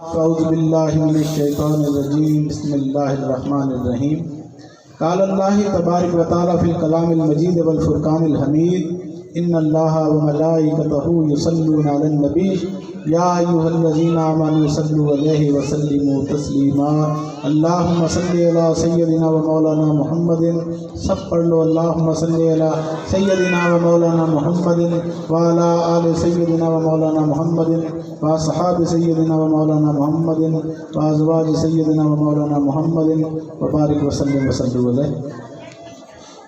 اعوذ باللہ من الشیطان الرجیم بسم اللہ الرحمن الرحیم قال اللہ تبارک و تعالی فی الکلام المجید والفرقان الحمید ان اللہ وملائکتہ یصلون علی النبی یا ایھا الذین آمنوا صلوا علیہ وسلموا تسلیما اللہم صلی علی سیدنا و مولانا محمد، سب پڑھ لو اللہم صلی علی سیدنا و مولانا محمد وعلی آل سیدنا و مولانا محمد واصحاب سیدنا و مولانا محمد وازواج سیدنا و مولانا محمد وبارک وسلم وصلوا علیہ۔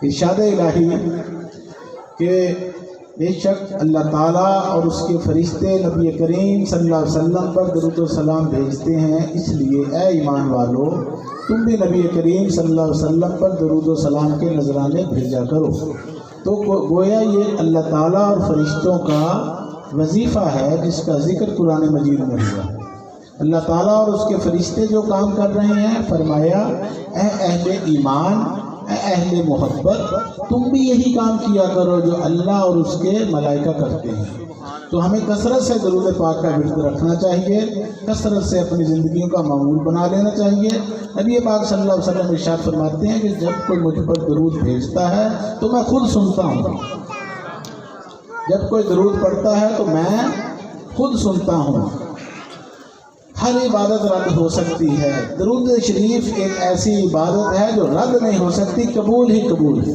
ارشاد الہی کہ بے شک اللہ تعالیٰ اور اس کے فرشتے نبی کریم صلی اللہ علیہ وسلم پر درود و سلام بھیجتے ہیں، اس لیے اے ایمان والو تم بھی نبی کریم صلی اللہ علیہ وسلم پر درود و سلام کے نذرانے بھیجا کرو۔ تو گویا یہ اللہ تعالیٰ اور فرشتوں کا وظیفہ ہے جس کا ذکر قرآن مجید میں ہوا۔ اللہ تعالیٰ اور اس کے فرشتے جو کام کر رہے ہیں، فرمایا اے اہل ایمان، اے اہل محبت، تم بھی یہی کام کیا کرو جو اللہ اور اس کے ملائکہ کرتے ہیں۔ تو ہمیں کثرت سے درود پاک کا ورد رکھنا چاہیے، کثرت سے اپنی زندگیوں کا معمول بنا لینا چاہیے۔ نبی پاک صلی اللہ علیہ وسلم ارشاد فرماتے ہیں کہ جب کوئی مجھ پر درود بھیجتا ہے تو میں خود سنتا ہوں، جب کوئی درود پڑھتا ہے تو میں خود سنتا ہوں۔ ہر عبادت رد ہو سکتی ہے، درود شریف ایک ایسی عبادت ہے جو رد نہیں ہو سکتی، قبول ہی قبول ہے۔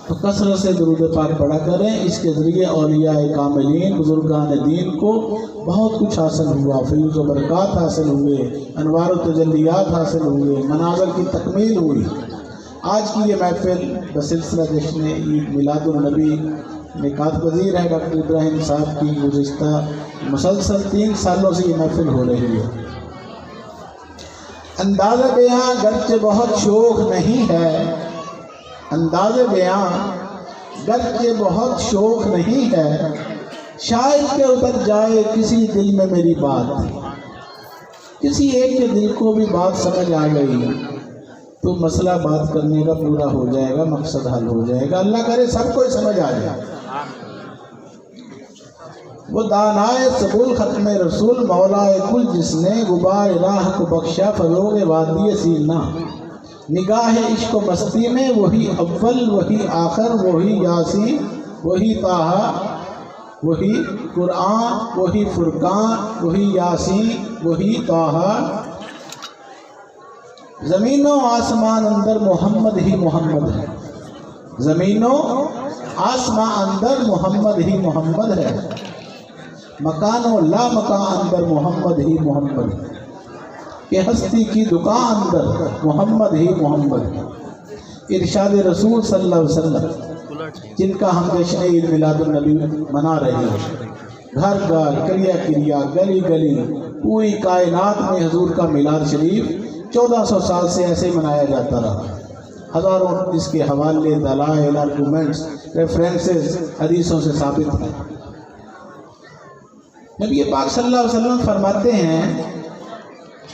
تو کثرت سے درود پاک پڑھا کریں، اس کے ذریعے اولیاء کاملین بزرگان دین کو بہت کچھ حاصل ہوا، فیوز و برکات حاصل ہوئے، انوار و تجلیات حاصل ہوئے، منازل کی تکمیل ہوئی۔ آج کی یہ محفل بسلسلہ جشن عید میلاد النبی نکات پذیر ہے ڈاکٹر ابراہیم صاحب کی، گزشتہ مسلسل 3 سالوں سے یہ محفل ہو رہی ہے۔ انداز بیاں گرچہ بہت شوق نہیں ہے، انداز بیاں گرچہ بہت شوق نہیں ہے، شاید کہ اتر جائے کسی دل میں میری بات، کسی ایک کے دل کو بھی بات سمجھ آ گئی تو مسئلہ بات کرنے کا پورا ہو جائے گا، مقصد حل ہو جائے گا۔ اللہ کرے سب کو سمجھ آ جائے۔ وہ دانائے سبول ختم رسول مولائے کل جس نے غبار راہ کو بخشا فروغ وادی سینا، نگاہ عشق و مستی میں وہی اول وہی آخر وہی یاسین وہی طٰہٰ وہی قرآن وہی فرقان وہی یاسین وہی طٰہٰ، زمین و آسمان اندر محمد ہی محمد ہے، زمین و آسمان اندر محمد ہی محمد ہے، مکان و لا مکان اندر محمد ہی محمد ہے، کہ ہستی کی دکان اندر محمد ہی محمد ہے۔ ارشاد رسول صلی اللہ علیہ وسلم جن کا ہم جشن عید میلاد النبی منا رہے ہیں، گھر گھر کریا کریا گلی گلی پوری کائنات میں حضور کا میلاد شریف 1400 سال سے ایسے منایا جاتا رہا۔ ہزاروں اس کے حوالے، دلائل، آرگومنٹس، ریفرنسز حدیثوں سے ثابت ہیں۔ نبی پاک صلی اللہ علیہ وسلم فرماتے ہیں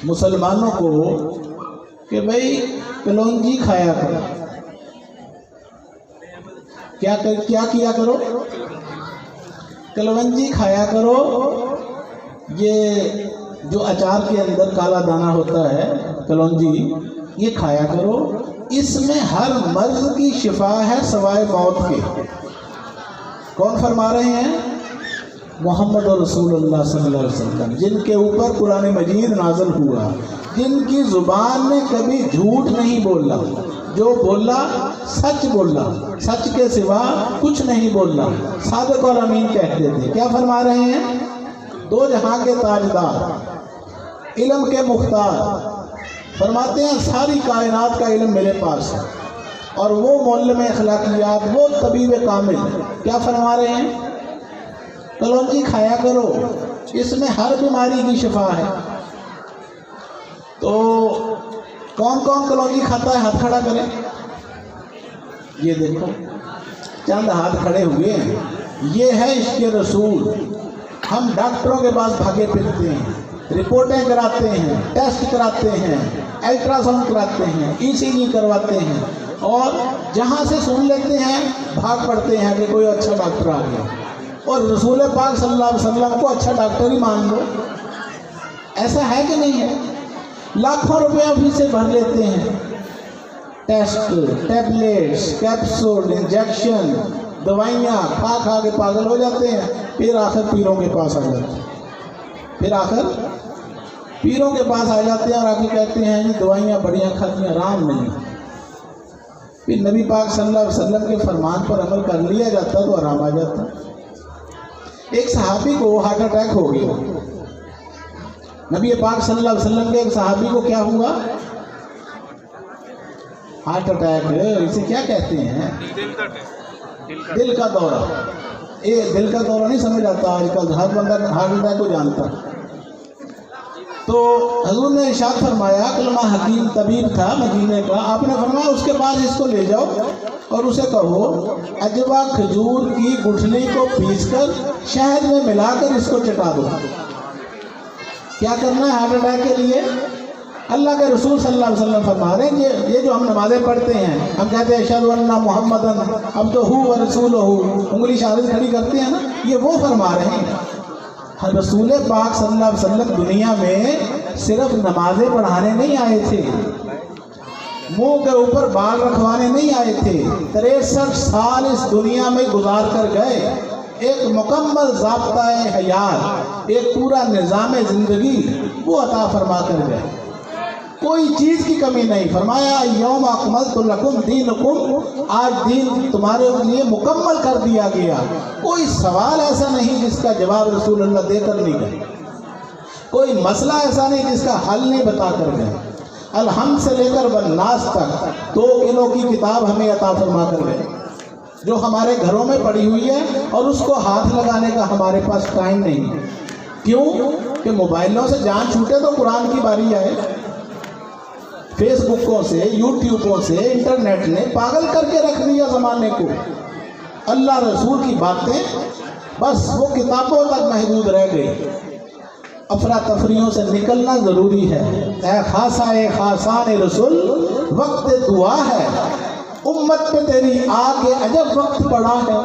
مسلمانوں کو کہ بھئی کلونجی کھایا کرو۔ کیا کیا کرو؟ کلونجی کھایا کرو۔ یہ جو اچار کے اندر کالا دانہ ہوتا ہے کلونجی، یہ کھایا کرو، اس میں ہر مرض کی شفا ہے سوائے موت کے۔ کون فرما رہے ہیں؟ محمد رسول اللہ صلی اللہ علیہ وسلم، جن کے اوپر قرآن مجید نازل ہوا، جن کی زبان نے کبھی جھوٹ نہیں بولا، جو بولا سچ بولا، سچ کے سوا کچھ نہیں بولا، صادق اور امین کہتے تھے۔ کیا فرما رہے ہیں؟ 2 جہاں کے تاجدار، علم کے مختار، فرماتے ہیں ساری کائنات کا علم میرے پاس ہے، اور وہ معلم اخلاقیات، وہ طبیب کامل، کیا فرما رہے ہیں؟ کلونجی کھایا کرو، اس میں ہر بیماری کی شفا ہے۔ تو کون کون کلونجی کھاتا ہے؟ ہاتھ کھڑا کریں۔ یہ دیکھو چند ہاتھ کھڑے ہوئے ہیں۔ یہ ہے عشق رسول۔ ہم ڈاکٹروں کے پاس بھاگے پھرتے ہیں، رپورٹیں کراتے ہیں، ٹیسٹ کراتے ہیں، الٹرا ساؤنڈ کراتے ہیں، ECG کرواتے ہیں، اور جہاں سے سن لیتے ہیں بھاگ پڑتے ہیں کہ کوئی اچھا ڈاکٹر آ گیا، اور رسول پاک صلی اللہ علیہ وسلم کو اچھا ڈاکٹر ہی مان لو۔ ایسا ہے کہ نہیں ہے؟ لاکھوں روپیہ فیسیں بھر لیتے ہیں، ٹیسٹ، ٹیبلیٹس، کیپسول، انجیکشن، دوائیاں کھا کھا کے پاگل ہو جاتے ہیں، پھر آخر پیروں کے پاس آ جاتے ہیں، پھر آخر پیروں کے پاس آ جاتے ہیں اور آ کے کہتے ہیں جی دوائیاں بڑیاں کھاتی آرام نہیں۔ پھر نبی پاک صلی اللہ علیہ وسلم کے فرمان پر عمل کر لیا جاتا تو آرام آ جاتا۔ ایک صحابی کو ہارٹ اٹیک ہو گیا، نبی پاک صلی اللہ علیہ وسلم کے ایک صحابی کو کیا ہوا؟ ہارٹ اٹیک، اسے کیا کہتے ہیں؟ دل کا دورہ۔ یہ دل کا دورہ نہیں سمجھ آتا آج کل، ہر بندہ ہارٹ اٹیک کو جانتا۔ تو حضور نے ارشاد فرمایا، کلمہ حکیم طبیب تھا مدینے کا، آپ نے فرمایا اس کے پاس اس کو لے جاؤ اور اسے کہو عجوہ کھجور کی گٹھلی کو پیس کر شہد میں ملا کر اس کو چٹا دو۔ کیا کرنا ہے ہارٹ اٹیک کے لیے؟ اللہ کے رسول صلی اللہ علیہ وسلم فرما رہے ہیں کہ یہ جو ہم نمازیں پڑھتے ہیں، ہم کہتے ہیں اشہد ان محمدن عبدہ و رسولہ، انگلی شہادت کھڑی کرتے ہیں نا، یہ وہ فرما رہے ہیں۔ رسول پاک صلی اللہ علیہ وسلم دنیا میں صرف نمازیں پڑھانے نہیں آئے تھے، منہ کے اوپر بال رکھوانے نہیں آئے تھے، 63 سال اس دنیا میں گزار کر گئے، ایک مکمل ضابطہ حیات، ایک پورا نظام زندگی وہ عطا فرما کر گئے، کوئی چیز کی کمی نہیں۔ فرمایا یوم اکملت لکم دینکم، آج دین تمہارے لیے مکمل کر دیا گیا۔ کوئی سوال ایسا نہیں جس کا جواب رسول اللہ دے کر نہیں گئے، کوئی مسئلہ ایسا نہیں جس کا حل نہیں بتا کر گئے۔ الحمد سے لے کر والناس تک 2 کلو کی کتاب ہمیں عطا فرما کر گئے، جو ہمارے گھروں میں پڑی ہوئی ہے اور اس کو ہاتھ لگانے کا ہمارے پاس ٹائم نہیں۔ کیوں کہ موبائلوں سے جان چھوٹے تو قرآن کی باری آئے۔ فیس بکوں سے، یوٹیوبوں سے، انٹرنیٹ نے پاگل کر کے رکھ دیا زمانے کو۔ اللہ رسول کی باتیں بس وہ کتابوں تک محدود رہ گئی۔ افراتفریوں سے نکلنا ضروری ہے۔ اے خاصا اے خاصان رسول، وقت دعا ہے، امت پہ تیری آ کے عجب وقت پڑا ہے۔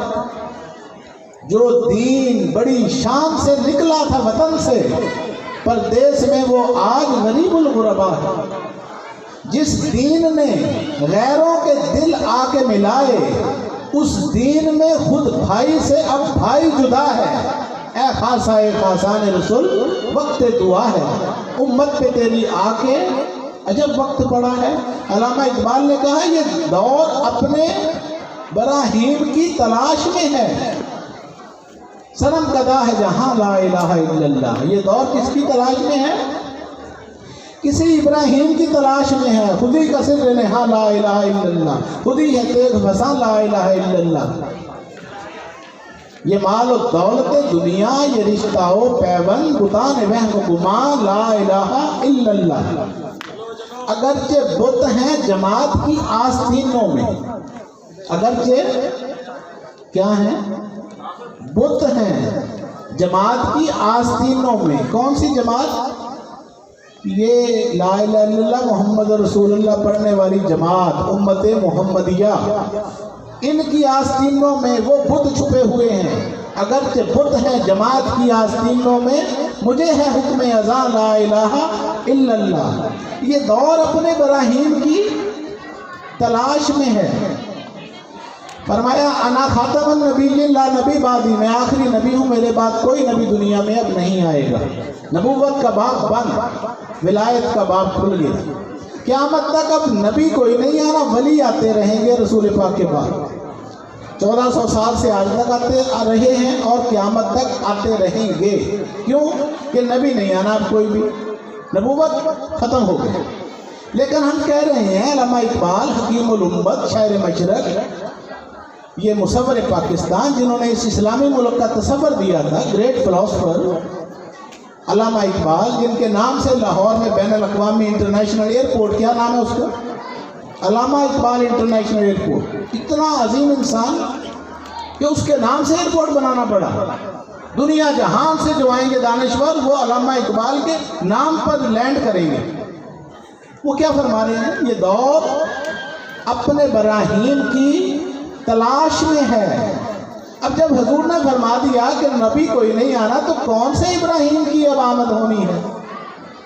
جو دین بڑی شان سے نکلا تھا وطن سے، پردیس میں وہ آج غریب الغربا ہے۔ جس دین نے غیروں کے دل آ کے ملائے، اس دین میں خود بھائی سے اب بھائی جدا ہے۔ اے خاصا اے خاصان رسول، وقت دعا ہے، امت پہ تیری آ کے عجب وقت پڑا ہے۔ علامہ اقبال نے کہا یہ دور اپنے براہیم کی تلاش میں ہے، صنم کدا ہے جہاں لا الہ الا اللہ۔ یہ دور کس کی تلاش میں ہے؟ کسی ابراہیم کی تلاش میں ہے۔ خودی کا سر نہا لا الہ الا اللہ، خودی ہے تیغ بسا لا الہ الا اللہ۔ یہ مال و دولت دنیا، یہ رشتہ و پیوند، بتان وہم گمان لا الہ الا اللہ۔ اگرچہ بت ہیں جماعت کی آستینوں میں، اگرچہ کیا ہیں؟ بت ہیں جماعت کی آستینوں میں۔ کون سی جماعت؟ یہ لا الہ الا اللہ محمد رسول اللہ پڑھنے والی جماعت امت محمدیہ، ان کی آستینوں میں وہ بت چھپے ہوئے ہیں۔ اگرچہ بت ہیں جماعت کی آستینوں میں، مجھے ہے حکم اذاں لا الہ الا اللہ۔ یہ دور اپنے براہیم کی تلاش میں ہے۔ فرمایا انا خاتم النبی لا نبی بعدی، میں آخری نبی ہوں، میرے بعد کوئی نبی دنیا میں اب نہیں آئے گا۔ نبوت کا باب بند، ولایت کا باب کھل گیا۔ قیامت تک اب نبی کوئی نہیں آنا، ولی آتے رہیں گے رسول پاک کے بعد۔ 1400 سال سے آج تک آتے آ رہے ہیں اور قیامت تک آتے رہیں گے۔ کیوں کہ نبی نہیں آنا اب کوئی بھی، نبوت ختم ہو گئی۔ لیکن ہم کہہ رہے ہیں علامہ اقبال حکیم الامت شاعر مشرق، یہ مصور پاکستان جنہوں نے اس اسلامی ملک کا تصور دیا تھا، گریٹ فلاسفر علامہ اقبال، جن کے نام سے لاہور میں بین الاقوامی انٹرنیشنل ایئرپورٹ، کیا نام ہے اس کا؟ علامہ اقبال انٹرنیشنل ایئرپورٹ۔ اتنا عظیم انسان کہ اس کے نام سے ایئرپورٹ بنانا پڑا۔ دنیا جہان سے جو آئیں گے دانشور، وہ علامہ اقبال کے نام پر لینڈ کریں گے۔ وہ کیا فرما رہے ہیں؟ یہ دور اپنے براہیم کی تلاش میں ہے۔ اب جب حضور نے فرما دیا کہ نبی کوئی نہیں آنا، تو کون سے ابراہیم کی اب آمد ہونی ہے؟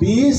20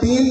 3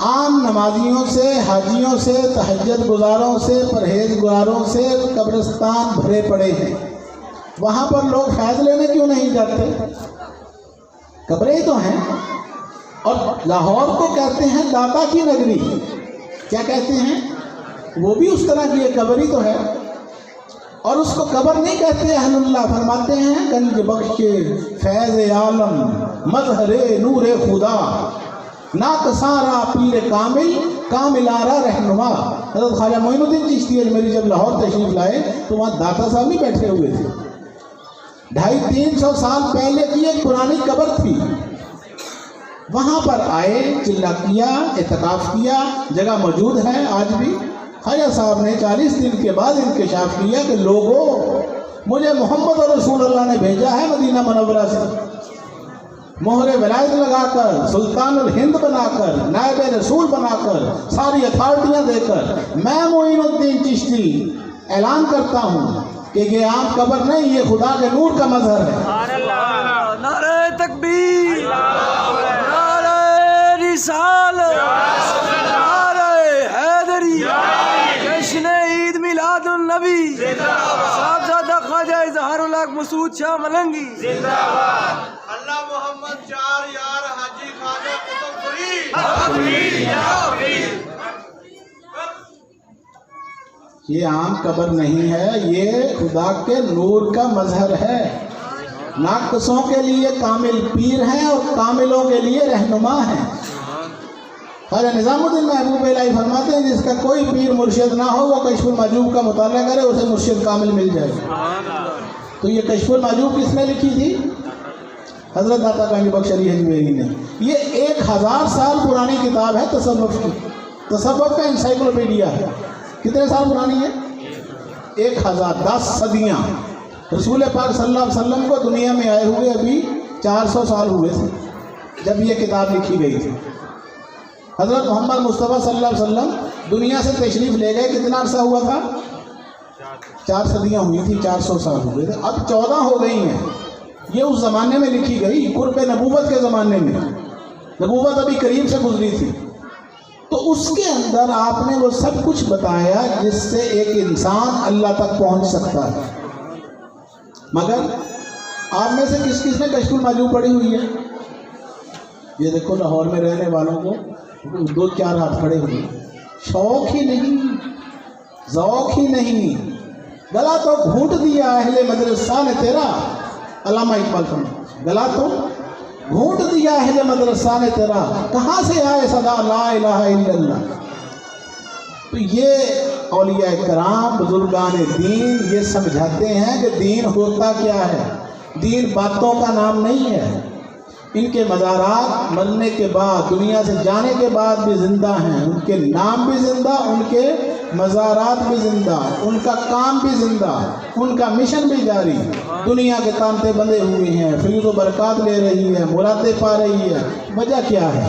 عام نمازیوں سے، حاجیوں سے، تہجد گزاروں سے، پرہیزگاروں سے قبرستان بھرے پڑے ہیں۔ وہاں پر لوگ فیض لینے کیوں نہیں جاتے؟ قبریں تو ہیں۔ اور لاہور کو کہتے ہیں داتا کی نگری، کیا کہتے ہیں؟ وہ بھی اس طرح کی ایک قبر ہی تو ہے، اور اس کو قبر نہیں کہتے۔ اہل اللہ فرماتے ہیں گنج بخش فیض عالم مظہر نور خدا، ناکسارا پیر کامل کامل آرا رہنما۔ حضرت خواجہ معین الدین چشتی اجمیری جب لاہور تشریف لائے تو وہاں داتا صاحب بھی بیٹھے ہوئے تھے۔ 250-300 سال پہلے کی ایک پرانی قبر تھی، وہاں پر آئے، چلا کیا، اعتکاف کیا، جگہ موجود ہے آج بھی۔ خواجہ صاحب نے 40 دن کے بعد انکشاف کیا کہ لوگوں، مجھے محمد رسول اللہ نے بھیجا ہے مدینہ منورہ سے، مہر ولایت لگا کر، سلطان الہند بنا کر، نائب رسول بنا کر، ساری اتھارٹیاں دے کر، میں معین الدین چشتی اعلان کرتا ہوں کہ یہ عام قبر نہیں، یہ خدا کے نور کا مظہر ہے۔ نعرہ تکبیر، نعرہ رسالت، نعرہ حیدری، جشن عید میلاد النبی، صاحبزادہ خواجہ اظہار الحق مسعود شاہ ملنگی، اللہ محمد چار یار حاجی خواجہ قطب فرید۔ یہ عام قبر نہیں ہے، یہ خدا کے نور کا مظہر ہے۔ ناقصوں کے لیے کامل پیر ہیں اور کاملوں کے لیے رہنما ہیں۔ خواجہ نظام الدین محبوب الہی فرماتے ہیں جس کا کوئی پیر مرشد نہ ہو وہ کشف المحجوب کا مطالعہ کرے، اسے مرشد کامل مل جائے گا۔ تو یہ کشف المحجوب کس نے لکھی تھی؟ حضرت داتا گنج بخش علی اجمیری نے۔ یہ 1000 سال پرانی کتاب ہے تصوف کی، تصوف کا انسائکلوپیڈیا ہے۔ کتنے سال پرانی ہے؟ 1000، 10 صدیاں۔ رسول پاک صلی اللہ علیہ وسلم کو دنیا میں آئے ہوئے ابھی 400 سال ہوئے تھے جب یہ کتاب لکھی گئی تھی۔ حضرت محمد مصطفیٰ صلی اللہ علیہ وسلم دنیا سے تشریف لے گئے، کتنا عرصہ ہوا تھا؟ 4 صدیاں ہوئی تھی، 400 سال ہوئے تھے، اب 14 ہو گئی ہیں۔ یہ اس زمانے میں لکھی گئی، قرب نبوت کے زمانے میں، نبوت ابھی قریب سے گزری تھی۔ تو اس کے اندر آپ نے وہ سب کچھ بتایا جس سے ایک انسان اللہ تک پہنچ سکتا ہے۔ مگر آپ میں سے کس کس نے کشف المحجوب پڑھی ہوئی ہے؟ یہ دیکھو لاہور میں رہنے والوں کو 2-4 ہاتھ کھڑے ہوئے۔ شوق ہی نہیں، ذوق ہی نہیں، گلا تو گھونٹ دیا اہل مدرسہ نے تیرا۔ علامہ اقبال فرماتے، گلا تو گھونٹ دیا اہل مدرسہ نے تیرا، کہاں سے آئے صدا لا الہ الا اللہ۔ تو یہ اولیاء کرام بزرگان دین یہ سمجھاتے ہیں کہ دین ہوتا کیا ہے۔ دین باتوں کا نام نہیں ہے۔ ان کے مزارات مرنے کے بعد، دنیا سے جانے کے بعد بھی زندہ ہیں، ان کے نام بھی زندہ، ان کے مزارات بھی زندہ، ان کا کام بھی زندہ، ان کا مشن بھی جاری۔ دنیا کے تانتے بندے ہوئے ہیں، فیض و برکات لے رہی ہے، مرادیں پا رہی ہے۔ وجہ کیا ہے؟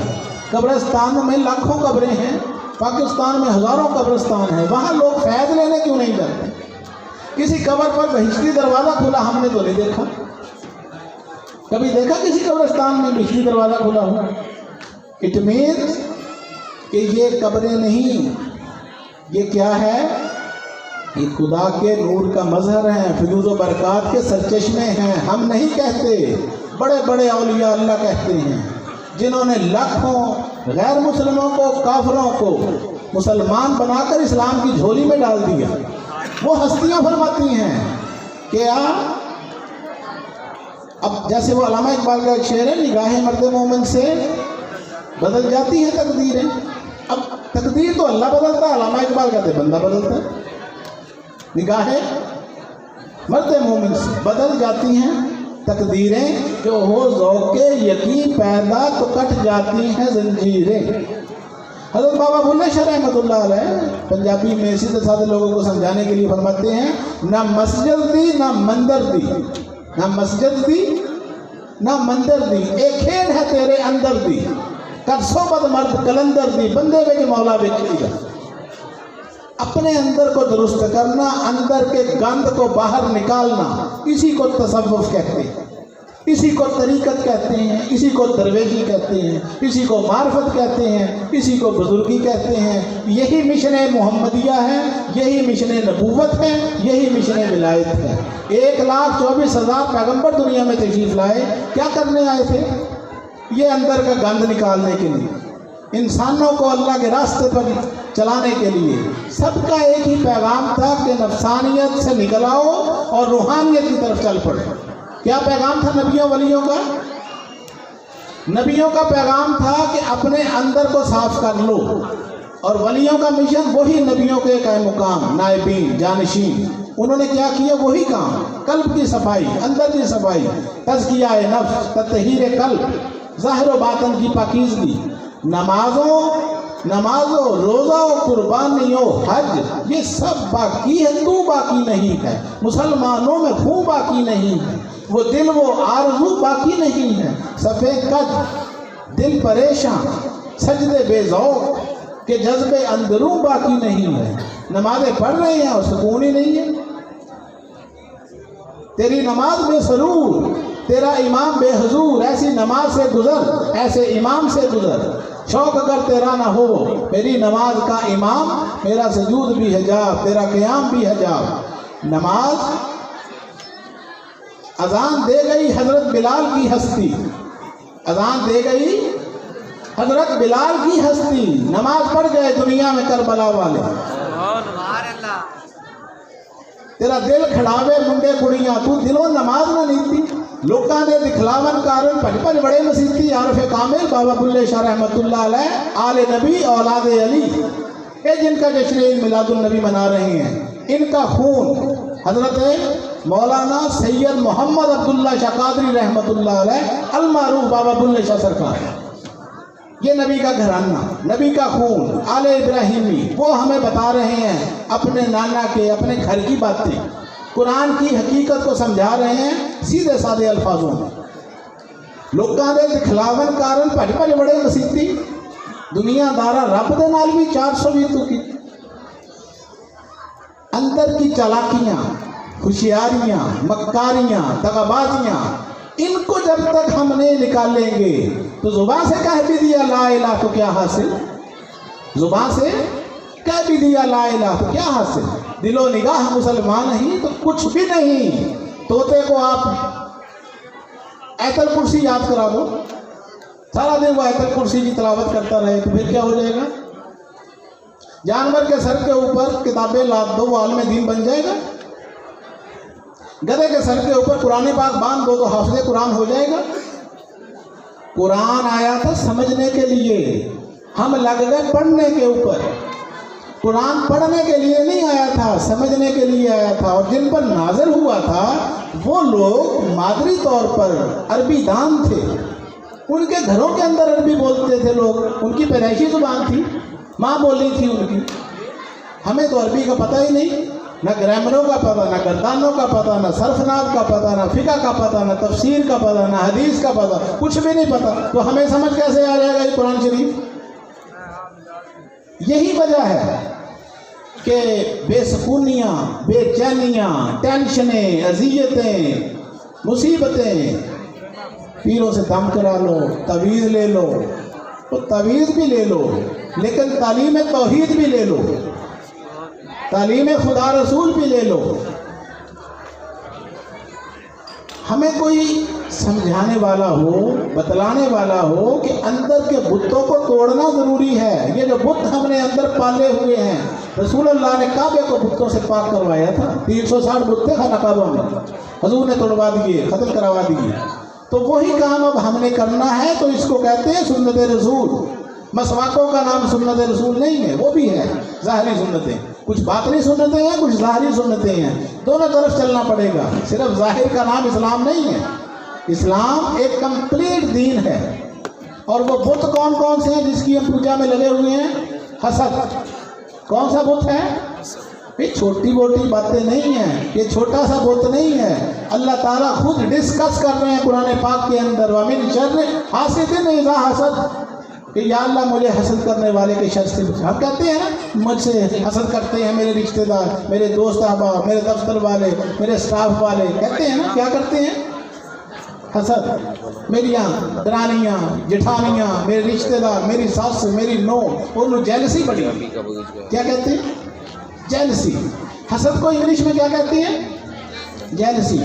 قبرستان میں لاکھوں قبریں ہیں، پاکستان میں ہزاروں قبرستان ہیں، وہاں لوگ فیض لینے کیوں نہیں جاتے؟ کسی قبر پر بہشتی دروازہ کھلا ہم نے تو نہیں دیکھا۔ کبھی دیکھا کسی قبرستان میں بہشتی دروازہ کھلا ہوا؟ اٹ مینس کہ یہ قبریں نہیں، یہ کیا ہے؟ یہ خدا کے نور کا مظہر ہیں، فیض و برکات کے سرچشمے ہیں۔ ہم نہیں کہتے، بڑے بڑے اولیاء اللہ کہتے ہیں، جنہوں نے لاکھوں غیر مسلموں کو، کافروں کو مسلمان بنا کر اسلام کی جھولی میں ڈال دیا۔ وہ ہستیاں فرماتی ہیں کہ اب جیسے وہ علامہ اقبال کا ایک شعر ہے، نگاہیں مرد مومن سے بدل جاتی ہیں تقدیریں۔ اب تقدیر تو اللہ بدلتا ہے، علامہ اقبال کہتے ہیں بندہ بدلتا ہے۔ نگاہیں مرد مومن سے بدل جاتی ہیں تقدیریں، جو ہو ذوق یقین پیدا تو کٹ جاتی ہیں زنجیریں۔ حضرت بابا بلے شاہ رحمۃ اللہ علیہ پنجابی میں سیدھے سادھے لوگوں کو سمجھانے کے لیے فرماتے ہیں، نہ مسجد دی نہ مندر دی، نہ مسجد دی نہ مندر دی، ایک کھیل ہے تیرے اندر دی، کر سو بد مرد کلندر دی، بندے بے مولا بیچے گا۔ اپنے اندر کو درست کرنا، اندر کے گند کو باہر نکالنا، اسی کو تصوف کہتے ہیں، اسی کو طریقت کہتے ہیں، اسی کو درویشی کہتے ہیں، اسی کو معرفت کہتے ہیں، اسی کو بزرگی کہتے ہیں۔ یہی مشن محمدیہ ہے، یہی مشن نبوت ہے، یہی مشن ولایت ہے۔ 1,24,000 پیغمبر دنیا میں تشریف لائے، کیا کرنے آئے تھے؟ یہ اندر کا گند نکالنے کے لیے، انسانوں کو اللہ کے راستے پر چلانے کے لیے۔ سب کا ایک ہی پیغام تھا کہ نفسانیت سے نکل آؤ اور روحانیت کی طرف چل پڑو۔ کیا پیغام تھا نبیوں ولیوں کا؟ نبیوں کا پیغام تھا کہ اپنے اندر کو صاف کر لو، اور ولیوں کا مشن وہی نبیوں کے قائم مقام، نائبین، جانشین۔ انہوں نے کیا کیا؟ وہی کام، قلب کی صفائی، اندر کی صفائی، تزکیہ نفس، تطہیر قلب، ظاہر و باطن کی پاکیزگی۔ نمازوں، روزہ و قربانیوں، حج، یہ سب باقی ہے، تو باقی نہیں ہے۔ مسلمانوں میں خون باقی نہیں ہے، وہ دل و آرزو باقی نہیں ہے۔ سفید قد، دل پریشان، سجدے بے ذوق کہ جذبے اندروں باقی نہیں ہے۔ نمازیں پڑھ رہے ہیں اور سکون ہی نہیں ہے۔ تیری نماز بے سرور، تیرا امام بے حضور، ایسی نماز سے گزر، ایسے امام سے گزر۔ شوق اگر تیرا نہ ہو میری نماز کا امام، میرا سجود بھی حجاب، تیرا قیام بھی حجاب۔ نماز اذان دے گئی حضرت بلال کی ہستی، اذان دے گئی حضرت بلال کی ہستی۔ نماز پڑھ گئے دنیا میں کربلا والے۔ تیرا دل کھڑاوے منڈے کڑیاں، تو دلوں نماز نہ نیتی۔ لوکاں دے دکھلاون کارن پج بڑے مسیحی عارف کامل بابا بلے شاہ رحمۃ اللہ علیہ، آل نبی اولاد علی، یہ جن کا جشن عید میلاد النبی منا رہے ہیں، ان کا خون حضرت مولانا سید محمد عبداللہ شاہ قادری رحمۃ اللہ علیہ المعروف بابا بلے شاہ سرکار، یہ نبی کا گھرانہ، نبی کا خون، آل ابراہیمی، وہ ہمیں بتا رہے ہیں اپنے نانا کے، اپنے گھر کی باتیں، قرآن کی حقیقت کو سمجھا رہے ہیں سیدھے سادے الفاظوں میں۔ لوکاں دے دکھلاون کارن پج بڑے مسیحی، دنیا دارا رب دے نال بھی 420 کی۔ اندر کی چالاکیاں، ہوشیاریاں، مکاریاں، دغابازیاں، ان کو جب تک ہم نہیں نکالیں گے تو زبان سے کہہ بھی دیا لا الہ تو کیا حاصل، زبان سے کہہ بھی دیا لا الہ تو کیا حاصل، دل و نگاہ مسلمان ہی تو کچھ بھی نہیں۔ طوطے کو آپ آیت الکرسی یاد کرا دو، سارا دن وہ آیت الکرسی کی تلاوت کرتا رہے تو پھر کیا ہو جائے گا؟ جانور کے سر کے اوپر کتابیں لاد دو، وہ عالم دین بن جائے گا۔ گدھے کے سر کے اوپر قرآن پاک باندھ دو تو حافظ قرآن ہو جائے گا۔ قرآن آیا تھا سمجھنے کے لیے، ہم لگ گئے پڑھنے کے اوپر۔ قرآن پڑھنے کے لیے نہیں آیا تھا، سمجھنے کے لیے آیا تھا، اور جن پر نازل ہوا تھا وہ لوگ مادری طور پر عربی دان تھے، ان کے گھروں کے اندر عربی بولتے تھے لوگ، ان کی پیدائشی زبان تھی، ماں بولی تھی ان کی۔ ہمیں تو عربی کا پتہ ہی نہیں، نہ گرامروں کا پتہ، نہ گردانوں کا پتہ، نہ صرف نحو کا پتہ، نہ فقہ کا پتہ، نہ تفسیر کا پتہ، نہ حدیث کا پتہ، کچھ بھی نہیں پتہ، تو ہمیں سمجھ کیسے آ جائے گا یہ قرآن شریف؟ یہی وجہ ہے کہ بے سکونیاں، بے چینیاں، ٹینشنیں، اذیتیں، مصیبتیں، پیروں سے دم کرا لو، تعویذ لے لو، تو تعویذ بھی لے لو لیکن تعلیم توحید بھی لے لو، تعلیم خدا رسول بھی لے لو۔ ہمیں کوئی سمجھانے والا ہو، بتلانے والا ہو کہ اندر کے بتوں کو توڑنا ضروری ہے۔ یہ جو بت ہم نے اندر پالے ہوئے ہیں، رسول اللہ نے کعبے کو بتوں سے پاک کروایا تھا، 360 بت تھے خانہ کعبہ میں، حضور نے توڑوا دیے، ختم کروا دیے۔ تو وہی کام اب ہم نے کرنا ہے، تو اس کو کہتے ہیں سنت رسول۔ مسواکوں کا نام سنت رسول نہیں ہے، وہ بھی ہے ظاہری سنتیں، کچھ باطنی سنتیں ہیں، کچھ ظاہری سنتیں ہیں، دونوں طرف چلنا پڑے گا۔ صرف ظاہر کا نام اسلام نہیں ہے، اسلام ایک کمپلیٹ دین ہے۔ اور وہ بت کون کون سے ہیں جس کی ہم پوجا میں لگے ہوئے ہیں؟ حسد۔ کون سا بت ہے؟ یہ چھوٹی موٹی باتیں نہیں ہیں، یہ چھوٹا سا بت نہیں ہے۔ اللہ تعالیٰ خود ڈسکس کر رہے ہیں قرآن پاک کے اندر، وَمِن شَرِّ حاسد اذا حسد، کہ یا اللہ مجھے حسد کرنے والے کے شر سے بچا۔ ہم کہتے ہیں مجھ سے حسد کرتے ہیں میرے رشتہ دار، میرے دوست احباب، میرے دفتر والے، میرے سٹاف والے، کہتے ہیں نا، کیا کرتے ہیں؟ حسد. میری درانیاں جٹھانیاں میرے رشتے دار میری ساس میری نو انہوں جیلسی بڑی. کیا کہتے ہیں؟ جیلسی. حسد کو انگلش میں کیا کہتے ہیں؟ جیلسی.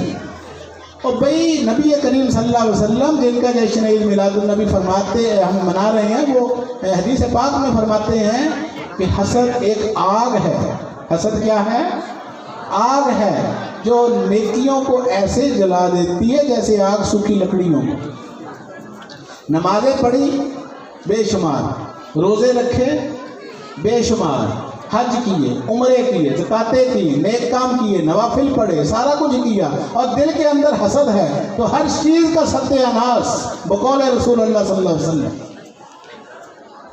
اور بھئی نبی کریم صلی اللہ علیہ وسلم جن کا جشن عید میلاد النبی فرماتے ہم منا رہے ہیں، وہ حدیث پاک میں فرماتے ہیں کہ حسد ایک آگ ہے. حسد کیا ہے؟ آگ ہے جو نیکیوں کو ایسے جلا دیتی ہے جیسے آگ سوکھی لکڑیوں کو. نمازیں پڑھی بے شمار، روزے رکھے بے شمار، حج کیے، عمرے کیے، زکاتیں کی، نیک کام کیے، نوافل پڑھے، سارا کچھ کیا، اور دل کے اندر حسد ہے تو ہر چیز کا ستیہ ناش بقول رسول اللہ صلی اللہ علیہ وسلم.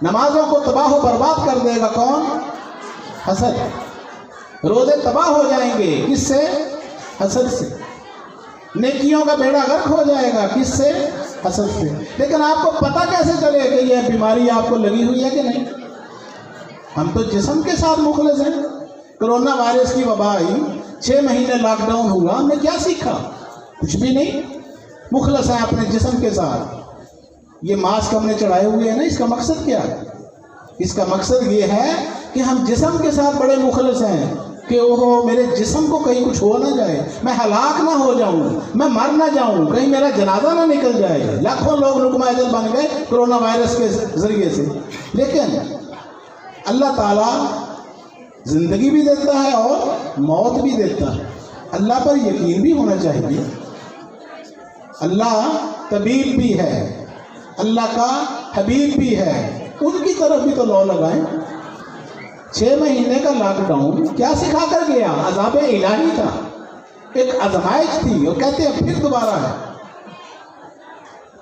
نمازوں کو تباہ و برباد کر دے گا کون؟ حسد. روزے تباہ ہو جائیں گے کس سے؟ حسد سے. نیکیوں کا بیڑا غرق ہو جائے گا کس سے؟ حسد سے. لیکن آپ کو پتہ کیسے چلے کہ یہ بیماری آپ کو لگی ہوئی ہے کہ نہیں؟ ہم تو جسم کے ساتھ مخلص ہیں. کرونا وائرس کی وبا آئی، 6 مہینے لاک ڈاؤن ہوا، ہم نے کیا سیکھا؟ کچھ بھی نہیں. مخلص ہیں اپنے جسم کے ساتھ. یہ ماسک ہم نے چڑھائے ہوئے ہیں نا، اس کا مقصد کیا ہے؟ اس کا مقصد یہ ہے کہ ہم جسم کے ساتھ بڑے مخلص ہیں کہ وہ میرے جسم کو کہیں کچھ ہو نہ جائے، میں ہلاک نہ ہو جاؤں، میں مر نہ جاؤں، کہیں میرا جنازہ نہ نکل جائے. لاکھوں لوگ لقمہ اجل بن گئے کرونا وائرس کے ذریعے سے. لیکن اللہ تعالیٰ زندگی بھی دیتا ہے اور موت بھی دیتا ہے. اللہ پر یقین بھی ہونا چاہیے. اللہ طبیب بھی ہے، اللہ کا حبیب بھی ہے، ان کی طرف بھی تو لو لگائیں. 6 مہینے کا لاک ڈاؤن کیا سکھا کر گیا؟ عذاب الہی تھا، ایک آزمائش تھی. اور کہتے ہیں پھر دوبارہ ہے.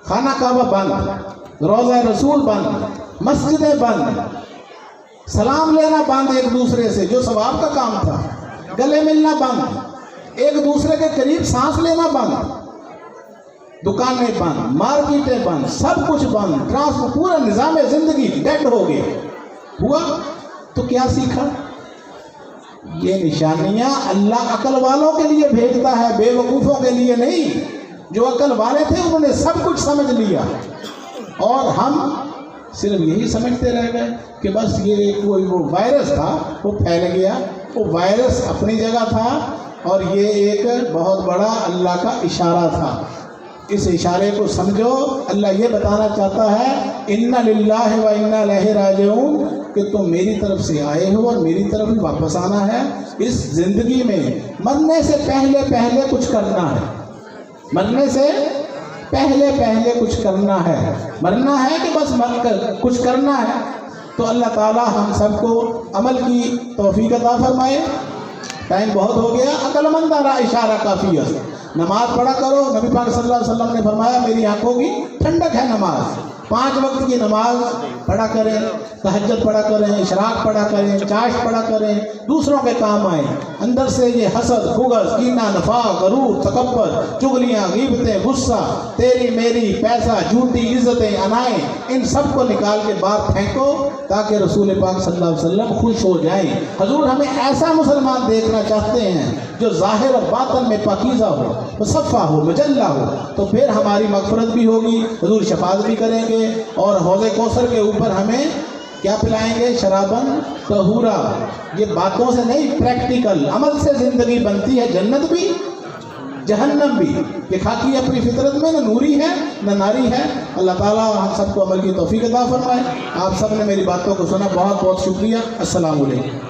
خانہ کعبہ بند، روضہ رسول بند، مسجدیں بند، سلام لینا بند ایک دوسرے سے جو ثواب کا کام تھا، گلے ملنا بند، ایک دوسرے کے قریب سانس لینا بند، دکانیں بند، مارکیٹیں بند، سب کچھ بند، ٹرانسپورٹ، پورا نظام زندگی ڈیڈ ہو گیا. ہوا تو کیا سیکھا؟ یہ نشانیاں اللہ عقل والوں کے لیے بھیجتا ہے، بے وقوفوں کے لیے نہیں. جو عقل والے تھے انہوں نے سب کچھ سمجھ لیا، اور ہم صرف یہی سمجھتے رہ گئے کہ بس یہ کوئی وہ وائرس تھا، وہ پھیل گیا. وہ وائرس اپنی جگہ تھا اور یہ ایک بہت بڑا اللہ کا اشارہ تھا. اس اشارے کو سمجھو. اللہ یہ بتانا چاہتا ہے اِنَّ لِلَّهِ وَإِنَّا إِلَيْهِ رَاجِعُونَ کہ تم میری طرف سے آئے ہو اور میری طرف ہی واپس آنا ہے. اس زندگی میں مرنے سے پہلے پہلے کچھ کرنا ہے. مرنے سے پہلے پہلے کچھ کرنا ہے. مرنا ہے کہ بس مر کر کچھ کرنا ہے. تو اللہ تعالی ہم سب کو عمل کی توفیق عطا فرمائے. ٹائم بہت ہو گیا. عقل مندانہ اشارہ کافی ہے. نماز پڑھا کرو. نبی پاک صلی اللہ علیہ وسلم نے فرمایا میری آنکھوں کی ٹھنڈک ہے نماز. 5 وقت کی نماز پڑھا کریں، تہجد پڑھا کریں، اشراق پڑھا کریں، چاشت پڑھا کریں، دوسروں کے کام آئیں. اندر سے یہ حسد، بغض، کینہ، نفاق، غرور، تکبر، چغلیاں، غیبتیں، غصہ، تیری میری، پیسہ، جھوٹی عزتیں، انائیں، ان سب کو نکال کے باہر پھینکو تاکہ رسول پاک صلی اللہ علیہ وسلم خوش ہو جائیں. حضور ہمیں ایسا مسلمان دیکھنا چاہتے ہیں جو ظاہر اور باطن میں پاکیزہ ہو، مصفہ ہو، مجلہ ہو. تو پھر ہماری مغفرت بھی ہوگی، حضور شفاعت بھی کریں گے، اور حوض کوثر کے اوپر ہمیں کیا پلائیں گے؟ شرابن طہورا. یہ باتوں سے نہیں، پریکٹیکل عمل سے زندگی بنتی ہے. جنت بھی جہنم بھی. کہ خاکی اپنی فطرت میں نہ نوری ہے نہ ناری ہے. اللہ تعالیٰ ہم سب کو عمل کی توفیق عطا فرمائے. آپ سب نے میری باتوں کو سنا، بہت بہت شکریہ. السلام علیکم.